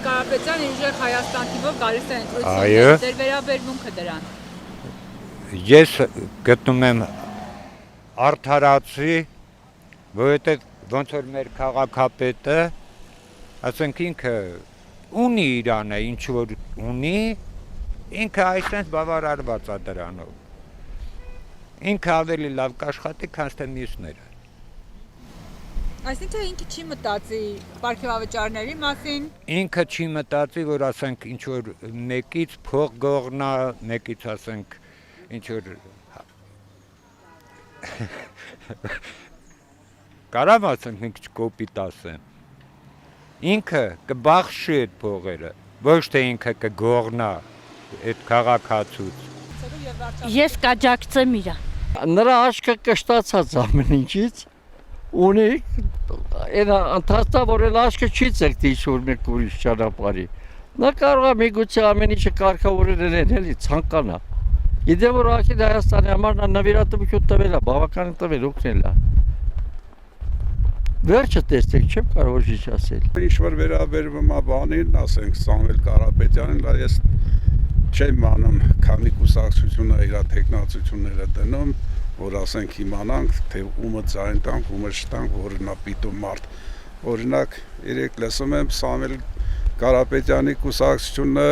Կարապետյան ուժեղ Հայաստան թիվով գալիս է ընտրություն։ Այո։ Ձեր վերաբերմունքը դրան։ Ես գտնում եմ արդարացի, որովհետև ոնց որ մեր քաղաքապետը, ասենք ինքը ունի Իրանը, ինչ որ ունի, ինքը այսպես բավարարված է դրանով։ Ինքը ավելի լավ կաշխատի, քան թե մյուսները։ Այսինքն ինքը չի մտածի պարգևավճարների մասին։ Ինքը չի մտածի, որ ասենք ինչ որ մեկից փող գողնա, մեկից ասենք ինչ որ կարամ ասենք մի քիչ կոպիտ ասեմ։ Ինքը կբախշի այդ փողերը, ոչ թե ինքը կգողնա այդ քաղաքացուց։ Ես կաջակցեմ իրան։ Նրա աչքը կշտացած ամեն ինչից ունի այն ընթացքա, որ այն աչքը չի ցերտի ինչ-որ մեկ ուրիշ ճանապարհի։ Նա կարող է միգուցե ամեն ինչը կարգավորել էլի ցանկանա։ Գիտեմ որ ակիդ Հայաստանի համար նա նվիրատվություն տվել է, բավականին տվել, օգնել է։ Վերջը տեսեք, չեմ կարող ոչ ինչ ասել։ Ինչ որ վերաբերվում է բանին, ասենք Սամվել Կարապետյանին, դա ես չեմ անում, քանի կուսակցությունը իր տեխնացությունները դնում, որ ասենք իմանանք, թե ումը ձայն տանք, ումը չտանք, որը նա պիտում մարդ։ Օրինակ, երեք լսում եմ Սամվել Կարապետյանի կուսակցությունը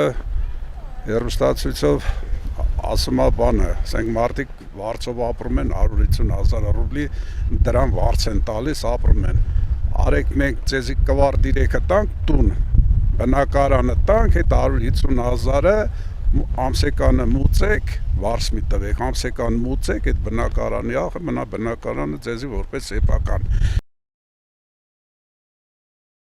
հեռուստացույցով ասում է բանը, ասենք մարդիկ վարձով ապրում են 150,000 ռուբլի, դրան վարձ են տալիս, ապրում են։ Արեք մենք ձեզի կվար դիրեքը տանք տուն, բնակարանը տանք, այդ 150,000-ը ամսեկանը մուծեք, վարձ մի տվեք, ամսեկան մուծեք, այդ բնակարանի ախը մնա բնակարանը ձեզի որպես սեփական։